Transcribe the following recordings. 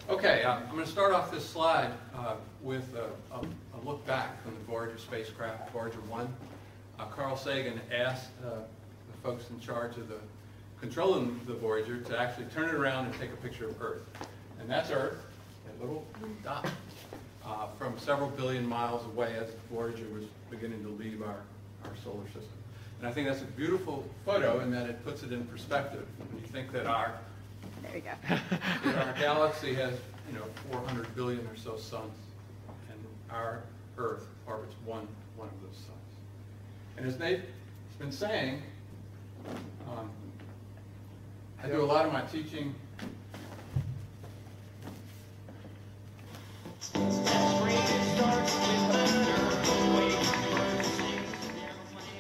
Okay, I'm going to start off this slide with a look back from the Voyager spacecraft, Voyager 1. Carl Sagan asked the folks in charge of the controlling the Voyager to actually turn it around and take a picture of Earth. And that's Earth, a little dot, from several billion miles away as Voyager was beginning to leave our solar system. And I think that's a beautiful photo in that it puts it in perspective. When you think that our There we go. our galaxy has, 400 billion or so suns, and our Earth orbits one of those suns. And as Nate's been saying, I do a lot of my teaching.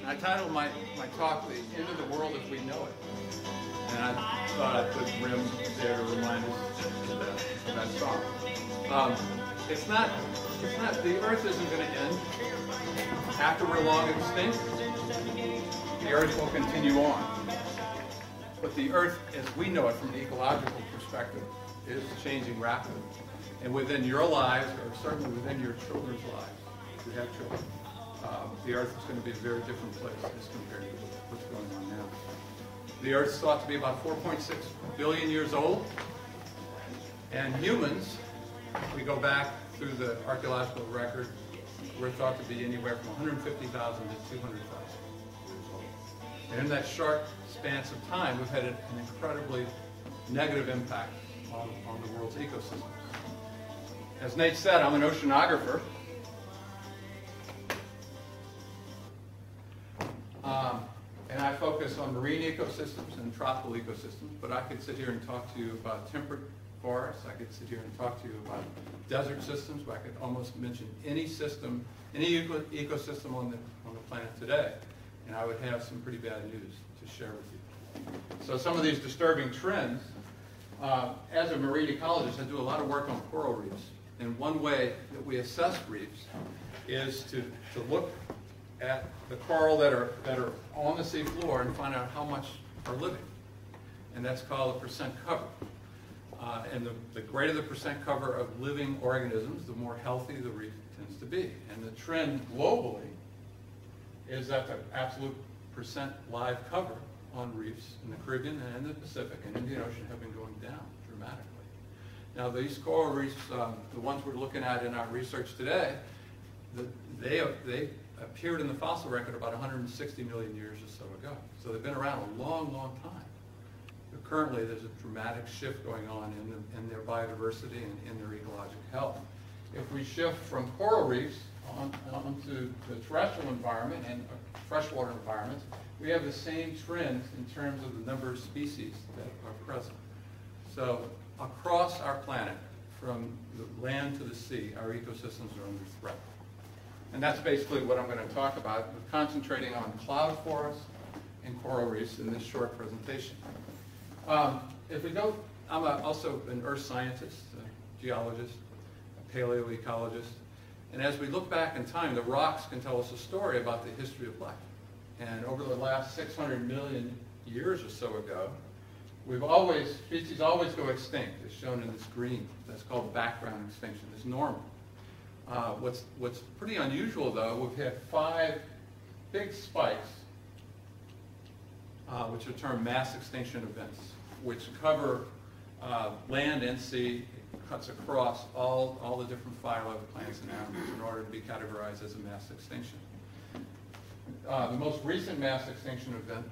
I titled my talk, "The End of the World as We Know It." And I thought I'd put rim there to remind us of that song. It's not, the Earth isn't going to end. After we're long extinct, the Earth will continue on. But the Earth, as we know it from an ecological perspective, is changing rapidly. And within your lives, or certainly within your children's lives, if you have children, the Earth is going to be a very different place as compared to what's going on now. The Earth is thought to be about 4.6 billion years old. And humans, if we go back through the archaeological record, we're thought to be anywhere from 150,000 to 200,000 years old. And in that short span of time, we've had an incredibly negative impact on the world's ecosystem. As Nate said, I'm an oceanographer. And I focus on marine ecosystems and tropical ecosystems, but I could sit here and talk to you about temperate forests. I could sit here and talk to you about desert systems, but I could almost mention any system, any ecosystem on the planet today, and I would have some pretty bad news to share with you. So some of these disturbing trends, as a marine ecologist, I do a lot of work on coral reefs, and one way that we assess reefs is to look at the coral that are on the sea floor and find out how much are living. And that's called a percent cover. And the greater the percent cover of living organisms, the more healthy the reef tends to be. And the trend globally is that the absolute percent live cover on reefs in the Caribbean and in the Pacific and Indian Ocean have been going down dramatically. Now these coral reefs, the ones we're looking at in our research today, they appeared in the fossil record about 160 million years or so ago. So they've been around a long, long time. But currently, there's a dramatic shift going on in their biodiversity and in their ecologic health. If we shift from coral reefs onto the terrestrial environment and freshwater environments, we have the same trends in terms of the number of species that are present. So across our planet, from the land to the sea, our ecosystems are under threat. And that's basically what I'm going to talk about, concentrating on cloud forests and coral reefs in this short presentation. If we go, I'm also an earth scientist, a geologist, a paleoecologist, and as we look back in time, the rocks can tell us a story about the history of life. And over the last 600 million years or so ago, species always go extinct, as shown in this green. That's called background extinction. It's normal. What's pretty unusual, though, we've had 5 big spikes, which are termed mass extinction events, which cover land and sea. It cuts across all the different phyla of plants and animals in order to be categorized as a mass extinction. The most recent mass extinction event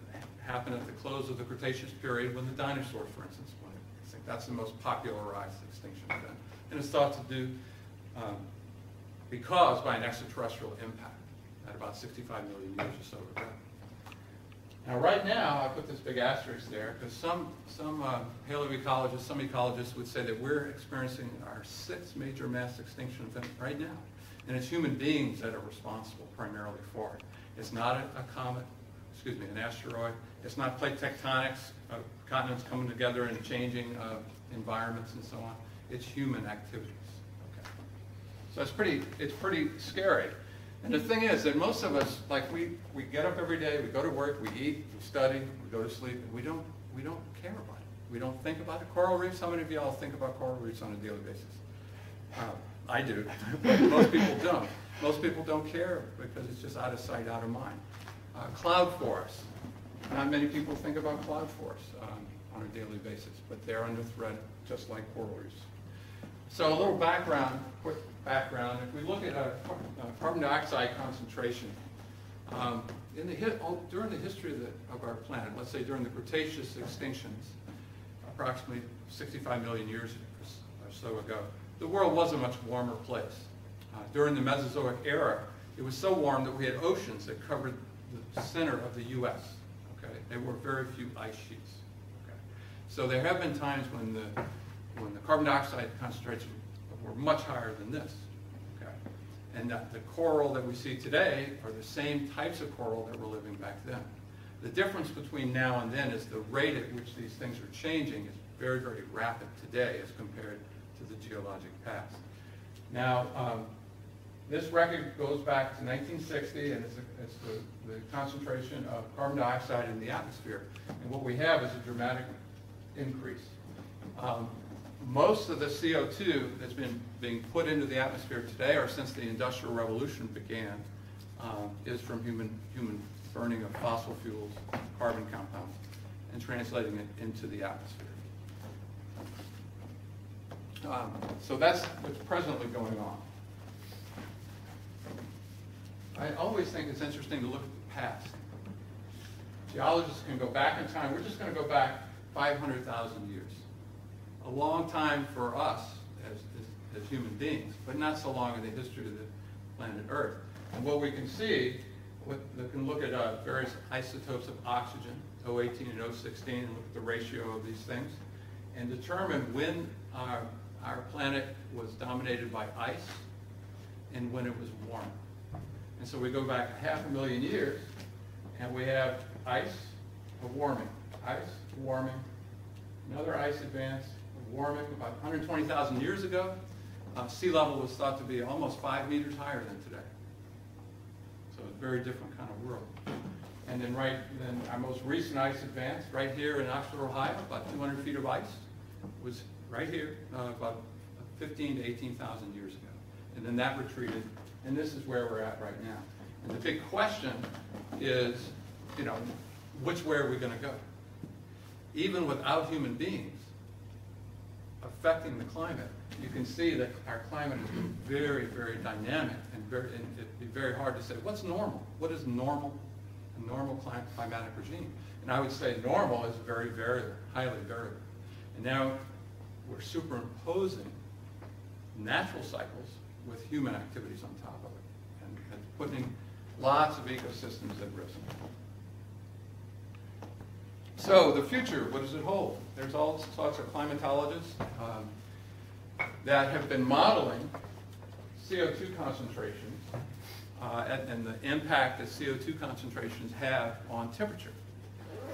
happened at the close of the Cretaceous period when the dinosaurs, for instance, went extinct. That's the most popularized extinction event. And it's thought to be caused by an extraterrestrial impact at about 65 million years or so ago. Now, right now, I put this big asterisk there because some paleoecologists, some ecologists would say that we're experiencing our 6th major mass extinction event right now. And it's human beings that are responsible primarily for it. It's not a comet, an asteroid. It's not plate tectonics, continents coming together and changing environments and so on. It's human activities. Okay. So it's pretty scary. And the thing is that most of us, like we get up every day, we go to work, we eat, we study, we go to sleep, and we don't care about it. We don't think about the coral reefs. How many of y'all think about coral reefs on a daily basis? I do, but most people don't. Most people don't care because it's just out of sight, out of mind. Cloud forests. Not many people think about cloud forests on a daily basis, but they're under threat just like coral reefs. So a little background, quick background. If we look at carbon dioxide concentration, during the history of our planet, let's say during the Cretaceous extinctions, approximately 65 million years or so ago, the world was a much warmer place. During the Mesozoic era, it was so warm that we had oceans that covered the center of the U.S. Okay? There were very few ice sheets. Okay? So there have been times when the carbon dioxide concentrations were much higher than this. Okay? And the coral that we see today are the same types of coral that were living back then. The difference between now and then is the rate at which these things are changing is very, very rapid today as compared to the geologic past. Now, this record goes back to 1960, and it's the concentration of carbon dioxide in the atmosphere. And what we have is a dramatic increase. Most of the CO2 that's being put into the atmosphere today, or since the Industrial Revolution began, is from human burning of fossil fuels, carbon compounds, and translating it into the atmosphere. So that's what's presently going on. I always think it's interesting to look at the past. Geologists can go back in time. We're just going to go back 500,000 years. A long time for us as human beings, but not so long in the history of the planet Earth. And what we can see, we can look at various isotopes of oxygen, O18 and O16, and look at the ratio of these things, and determine when our planet was dominated by ice and when it was warm. And so we go back 500,000 years, and we have ice, a warming, ice, warming, another ice advance, a warming. About 120,000 years ago, sea level was thought to be almost 5 meters higher than today. So it's a very different kind of world. And then then our most recent ice advance, right here in Oxford, Ohio, about 200 feet of ice, was right here, about 15 to 18,000 years ago. And then that retreated, and this is where we're at right now. And the big question is, which way are we going to go? Even without human beings affecting the climate, you can see that our climate is very, very dynamic, and it'd be very hard to say, what's normal? What is normal? A normal climatic regime. And I would say normal is very variable, highly variable. And now we're superimposing natural cycles with human activities on top of it, and putting lots of ecosystems at risk. So the future, what does it hold? There's all sorts of climatologists that have been modeling CO2 concentrations and the impact that CO2 concentrations have on temperature.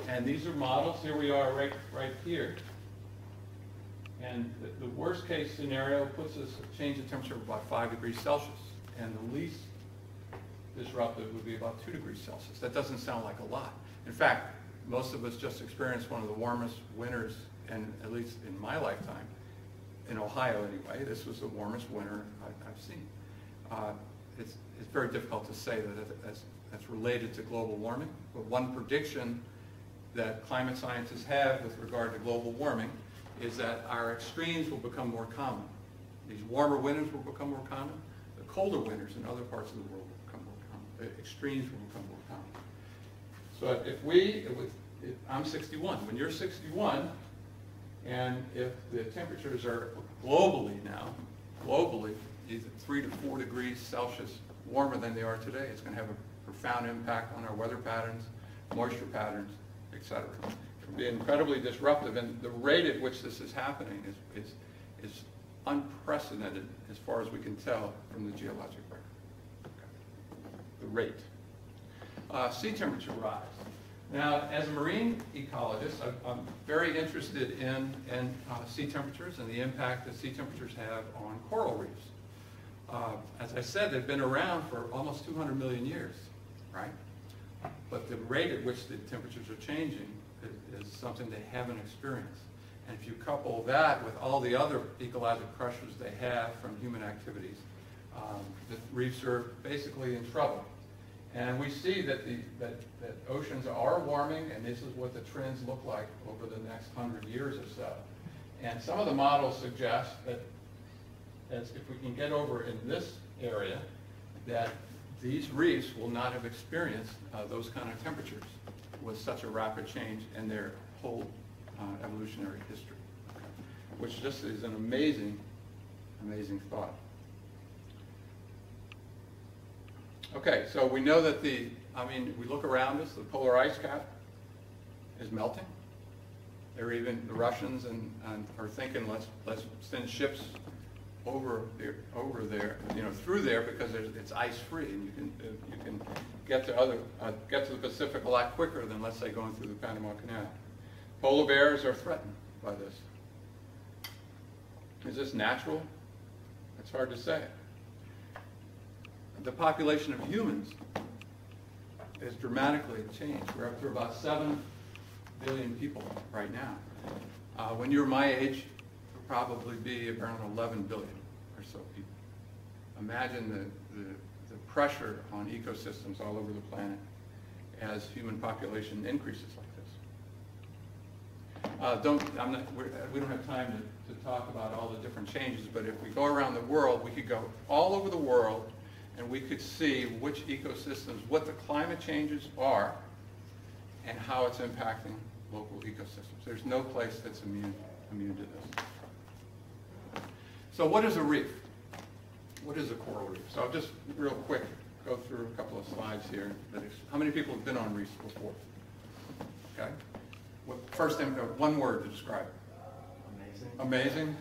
And these are models. Here we are right here. And the worst case scenario puts us a change in temperature of about 5 degrees Celsius. And the least disruptive would be about 2 degrees Celsius. That doesn't sound like a lot. In fact, most of us just experienced one of the warmest winters, and at least in my lifetime, in Ohio anyway. This was the warmest winter I've seen. It's very difficult to say that that's related to global warming, but one prediction that climate scientists have with regard to global warming is that our extremes will become more common. These warmer winters will become more common. The colder winters in other parts of the world will become more common. The extremes will become more common. So I'm 61. When you're 61, and if the temperatures are globally either 3 to 4 degrees Celsius warmer than they are today, it's going to have a profound impact on our weather patterns, moisture patterns, etc. It will be incredibly disruptive, and the rate at which this is happening is unprecedented as far as we can tell from the geologic record. Okay. The rate. Sea temperature rise. Now, as a marine ecologist, I'm very interested in sea temperatures and the impact that sea temperatures have on coral reefs. As I said, they've been around for almost 200 million years, right? But the rate at which the temperatures are changing is something they haven't experienced. And if you couple that with all the other ecological pressures they have from human activities, the reefs are basically in trouble. And we see that that oceans are warming, and this is what the trends look like over the next 100 years or so. And some of the models suggest that as if we can get over in this area, that these reefs will not have experienced those kind of temperatures with such a rapid change in their whole evolutionary history, which just is an amazing, amazing thought. Okay, so we know that we look around us, the polar ice cap is melting. The Russians are thinking, let's send ships over there, through there, because it's ice free, and you can get to the Pacific a lot quicker than, let's say, going through the Panama Canal. Polar bears are threatened by this. Is this natural? It's hard to say. The population of humans is dramatically changed. We're up to about 7 billion people right now. When you're my age, it'll probably be around 11 billion or so people. Imagine the pressure on ecosystems all over the planet as human population increases like this. We don't have time to talk about all the different changes, but if we go around the world, we could go all over the world and we could see which ecosystems, what the climate changes are, and how it's impacting local ecosystems. There's no place that's immune to this. So what is a reef? What is a coral reef? So I'll just real quick go through a couple of slides here. How many people have been on reefs before? Okay. First thing, one word to describe it. Amazing. Amazing.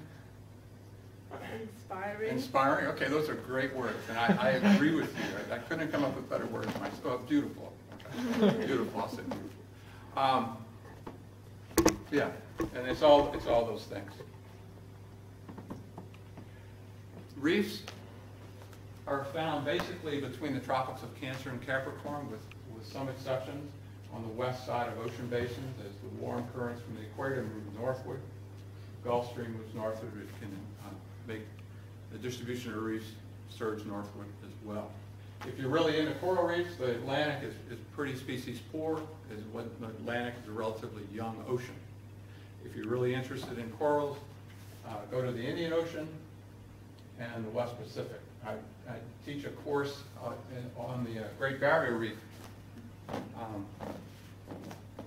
Inspiring. Inspiring. Okay, those are great words, and I agree with you. I couldn't come up with better words myself. Oh, beautiful. Okay. Beautiful. I'll say beautiful. Yeah, and it's all those things. Reefs are found basically between the tropics of Cancer and Capricorn, with some exceptions. On the west side of ocean basins, as the warm currents from the equator move northward. Gulf Stream moves northward. It can make the distribution of reefs surge northward as well. If you're really into coral reefs, the Atlantic is pretty species poor. The Atlantic is a relatively young ocean. If you're really interested in corals, go to the Indian Ocean and the West Pacific. I teach a course on the Great Barrier Reef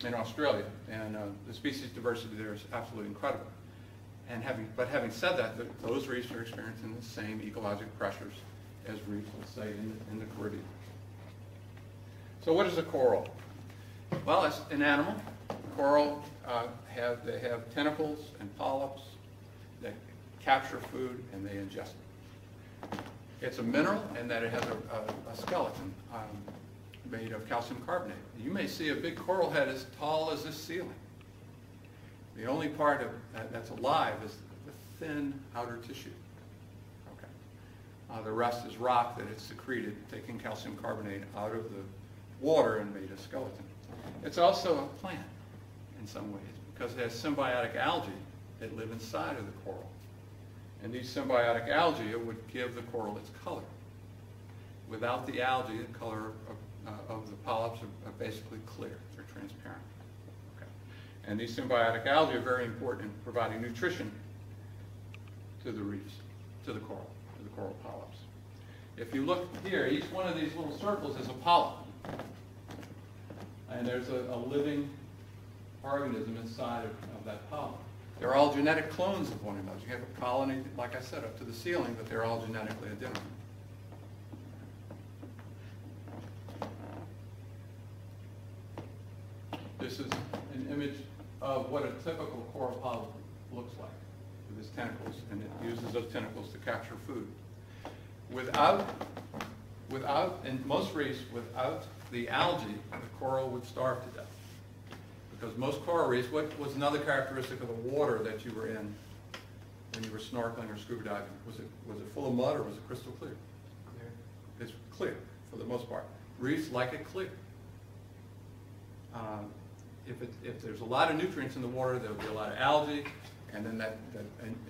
in Australia, and the species diversity there is absolutely incredible. And having said that, those reefs are experiencing the same ecological pressures as reefs, let's say, in the Caribbean. So what is a coral? Well, it's an animal. Coral have tentacles and polyps that capture food and they ingest it. It's a mineral in that it has a skeleton made of calcium carbonate. You may see a big coral head as tall as this ceiling. The only part of that's alive is the thin outer tissue. Okay. The rest is rock that it's secreted, taking calcium carbonate out of the water and made a skeleton. It's also a plant in some ways because it has symbiotic algae that live inside of the coral. And these symbiotic algae would give the coral its color. Without the algae, the color of the polyps are basically clear. They're transparent. Okay. And these symbiotic algae are very important in providing nutrition to the reefs, to the coral polyps. If you look here, each one of these little circles is a polyp. And there's a living organism inside of that polyp. They're all genetic clones of one another. You have a colony, like I said, up to the ceiling, but they're all genetically identical. This is an image of what a typical coral polyp looks like with its tentacles, and it uses those tentacles to capture food. In most reefs, without the algae, the coral would starve to death. Because most coral reefs, what was another characteristic of the water that you were in when you were snorkeling or scuba diving? Was it full of mud or was it crystal clear? Clear. It's clear for the most part. Reefs like it clear. if there's a lot of nutrients in the water, there'll be a lot of algae, and then that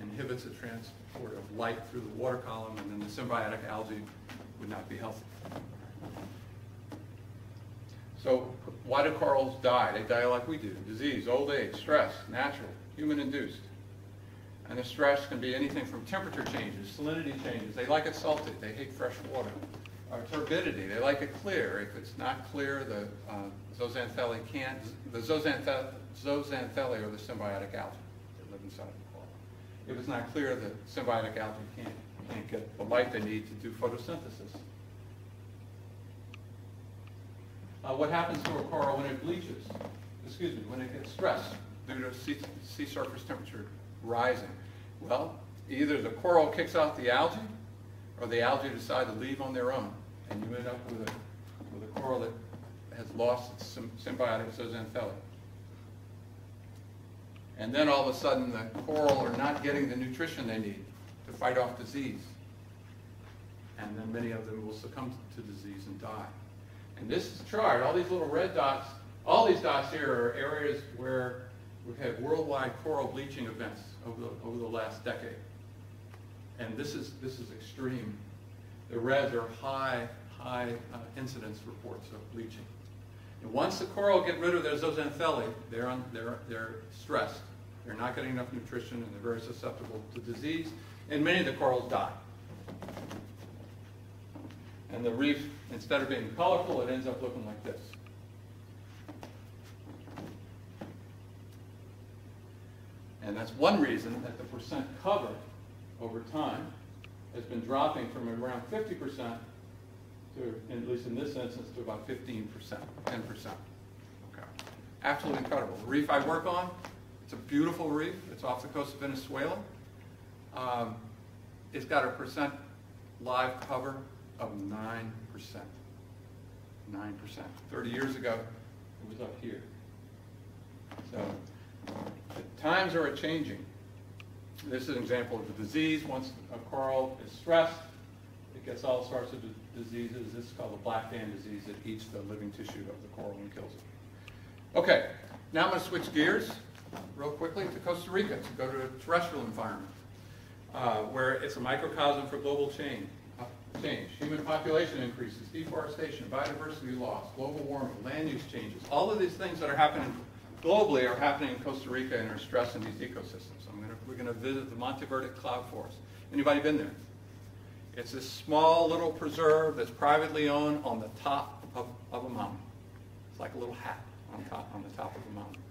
inhibits the transport of light through the water column, and then the symbiotic algae would not be healthy. So why do corals die? They die like we do. Disease, old age, stress, natural, human-induced. And the stress can be anything from temperature changes, salinity changes. They like it salty. They hate fresh water. Or turbidity. They like it clear. If it's not clear, the zooxanthellae can't. The zooxanthellae are the symbiotic algae that live inside the coral. If it's not clear, the symbiotic algae can't get the light they need to do photosynthesis. What happens to a coral when it bleaches? Excuse me, when it gets stressed due to sea surface temperature rising? Well, either the coral kicks out the algae, or the algae decide to leave on their own, and you end up with a coral that has lost its symbiotic zooxanthellae. And then all of a sudden, the coral are not getting the nutrition they need to fight off disease. And then many of them will succumb to disease and die. And this is chart, all these little red dots, all these dots here are areas where we've had worldwide coral bleaching events over the last decade. And this is extreme. The reds are high incidence reports of bleaching. And once the coral get rid of their zooxanthellae, they're stressed. They're not getting enough nutrition, and they're very susceptible to disease. And many of the corals die. And the reef, instead of being colorful, it ends up looking like this. And that's one reason that the percent cover over time has been dropping from around 50% to, at least in this instance, to about 15%, 10%. Okay. Absolutely incredible. The reef I work on, it's a beautiful reef. It's off the coast of Venezuela. It's got a percent live cover of 9%. 9%. 30 years ago, it was up here. So the times are changing. This is an example of a disease. Once a coral is stressed, it gets all sorts of diseases. This is called the black band disease. It eats the living tissue of the coral and kills it. Okay, now I'm going to switch gears real quickly to Costa Rica to go to a terrestrial environment where it's a microcosm for global change. Human population increases, deforestation, biodiversity loss, global warming, land use changes. All of these things that are happening globally are happening in Costa Rica and are stressing these ecosystems. We're going to visit the Monteverde cloud forest. Anybody been there? It's this small little preserve that's privately owned on the top of a mountain. It's like a little hat on the top of a mountain.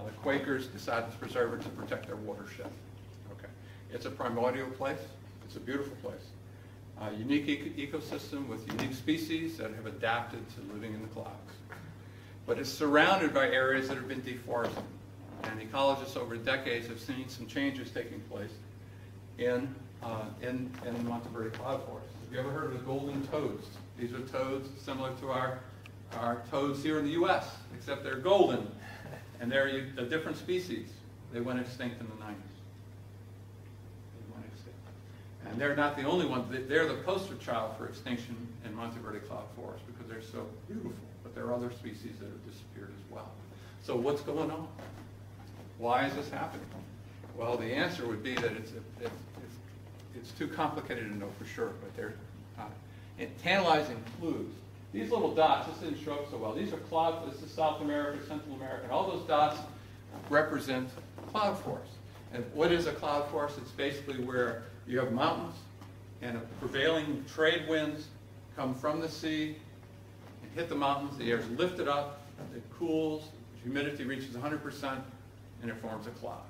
The Quakers decided to preserve it to protect their watershed. Okay. It's a primordial place. It's a beautiful place. A unique ecosystem with unique species that have adapted to living in the clouds. But it's surrounded by areas that have been deforested. And ecologists over decades have seen some changes taking place in the Monteverde cloud forest. Have you ever heard of the golden toads? These are toads similar to our toads here in the U.S., except they're golden, and they're a different species. They went extinct in the 90s. They went extinct. And they're not the only ones. They're the poster child for extinction in Monteverde cloud forest because they're so beautiful, but there are other species that have disappeared as well. So what's going on? Why is this happening? Well, the answer would be that it's too complicated to know for sure, but they're tantalizing clues. These little dots, this didn't show up so well. These are cloud, this is South America, Central America, and all those dots represent cloud forests. And what is a cloud forest? It's basically where you have mountains and prevailing trade winds come from the sea and hit the mountains. The air is lifted up, it cools, humidity reaches 100%, and it forms a cloud.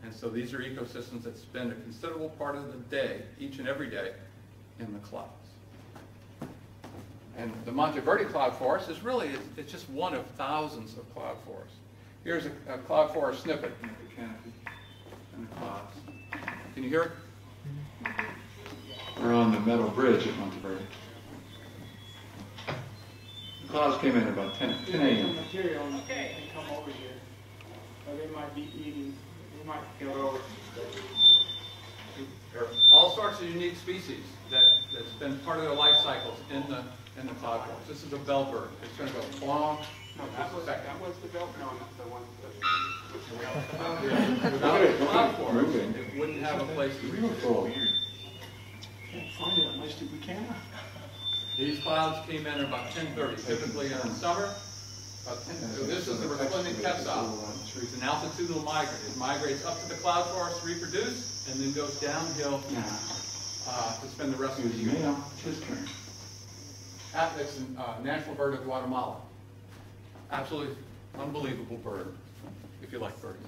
And so these are ecosystems that spend a considerable part of the day, each and every day, in the clouds. And the Monteverde cloud forest is really, it's just one of thousands of cloud forests. Here's a cloud forest snippet in the canopy and the clouds. Can you hear it? We're on the metal bridge at Monteverde. The clouds came in about 10 a.m. material and come over here. Or they might be eating, they might kill over. There are all sorts of unique species that's been part of their life cycles in the cloud forest. This is a bellbird. It's going to go plonk, No, that was developed, no, not the one Without a cloud forest, it wouldn't have a place to reproduce. Can't find it unless we can. These clouds came in at about 10:30, typically in summer. So this is the resplendent quetzal. It's an altitudinal migrant. It migrates up to the cloud forest to reproduce, and then goes downhill to spend the rest of the year. It's a national bird of Guatemala. Absolutely unbelievable bird, if you like birds.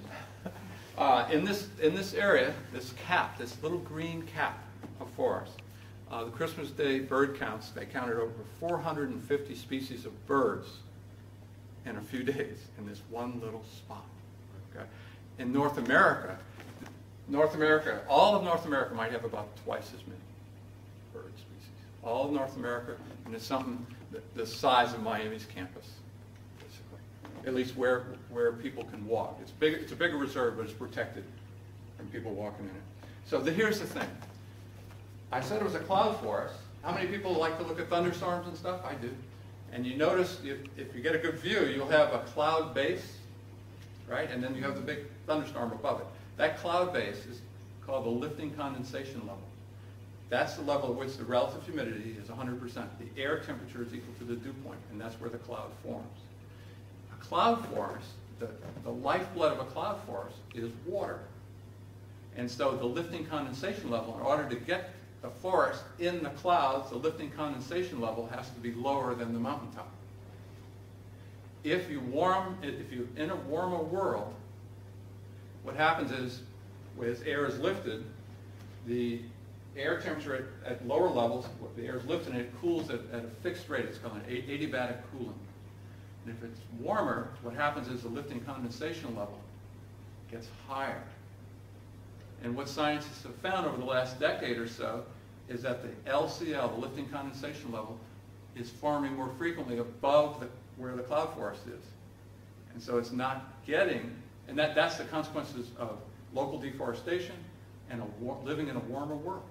In this area, this cap, this little green cap of forest, the Christmas Day bird counts, they counted over 450 species of birds in a few days in this one little spot. Okay? In North America, all of North America might have about twice as many bird species. All of North America, and it's something the size of Miami's campus, basically. At least where people can walk. It's big. It's a bigger reserve, but it's protected from people walking in it. So here's the thing. I said it was a cloud forest. How many people like to look at thunderstorms and stuff? I do. And you notice, if you get a good view, you'll have a cloud base, right? And then you have the big thunderstorm above it. That cloud base is called the lifting condensation level. That's the level at which the relative humidity is 100%. The air temperature is equal to the dew point, and that's where the cloud forms. A cloud forest, the lifeblood of a cloud forest is water. And so the lifting condensation level, in order to get the forest in the clouds, the lifting condensation level has to be lower than the mountaintop. If you're in a warmer world, what happens is, as air is lifted, the air temperature at lower levels, the air is lifted and it cools at a fixed rate. It's called an adiabatic cooling. And if it's warmer, what happens is the lifting condensation level gets higher. And what scientists have found over the last decade or so is that the LCL, the lifting condensation level, is forming more frequently above where the cloud forest is. And so it's not getting, and that's the consequences of local deforestation and living in a warmer world.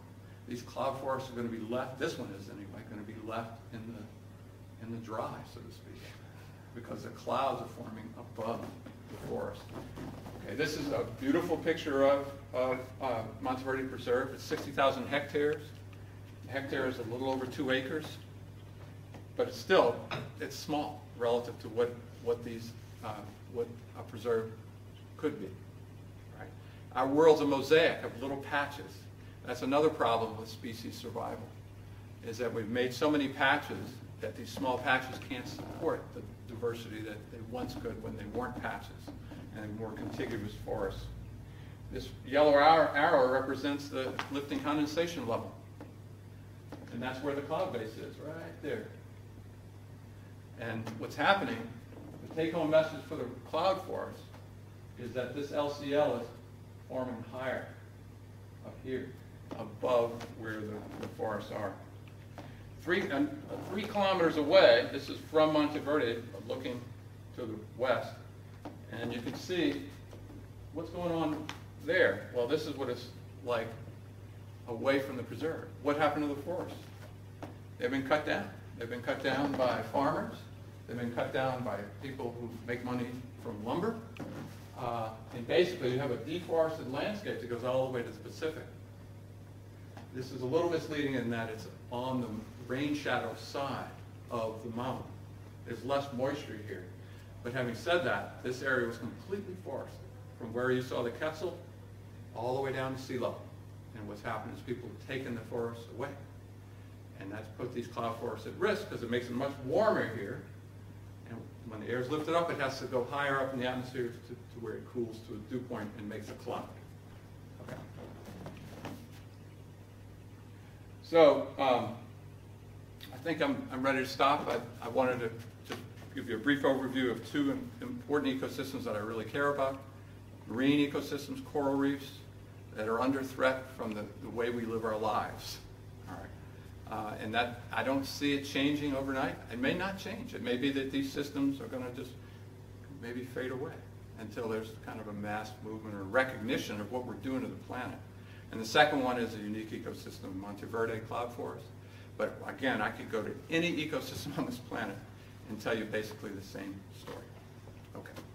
These cloud forests are going to be left, this one is anyway, going to be left in the dry, so to speak, because the clouds are forming above the forest. Okay, this is a beautiful picture of Monteverde Preserve. It's 60,000 hectares. A hectare is a little over 2 acres, but it's small relative to what a preserve could be. Right? Our world's a mosaic of little patches. That's another problem with species survival, is that we've made so many patches that these small patches can't support the diversity that they once could when they weren't patches and more contiguous forests. This yellow arrow represents the lifting condensation level. And that's where the cloud base is, right there. And what's happening, the take-home message for the cloud forest is that this LCL is forming higher up here, above where the forests are. 3 kilometers away, this is from Monteverde, looking to the west, and you can see what's going on there. Well, this is what it's like away from the preserve. What happened to the forests? They've been cut down. They've been cut down by farmers. They've been cut down by people who make money from lumber. And basically, you have a deforested landscape that goes all the way to the Pacific. This is a little misleading in that it's on the rain shadow side of the mountain. There's less moisture here. But having said that, this area was completely forested, from where you saw the Quetzal all the way down to sea level. And what's happened is people have taken the forests away. And that's put these cloud forests at risk because it makes it much warmer here. And when the air is lifted up, it has to go higher up in the atmosphere to where it cools to a dew point and makes a cloud. Okay. So I think I'm ready to stop. I wanted to give you a brief overview of 2 important ecosystems that I really care about. Marine ecosystems, coral reefs, that are under threat from the way we live our lives. All right. And that, I don't see it changing overnight. It may not change. It may be that these systems are going to just maybe fade away until there's kind of a mass movement or recognition of what we're doing to the planet. And the second one is a unique ecosystem, Monteverde cloud forest. But again, I could go to any ecosystem on this planet and tell you basically the same story. Okay.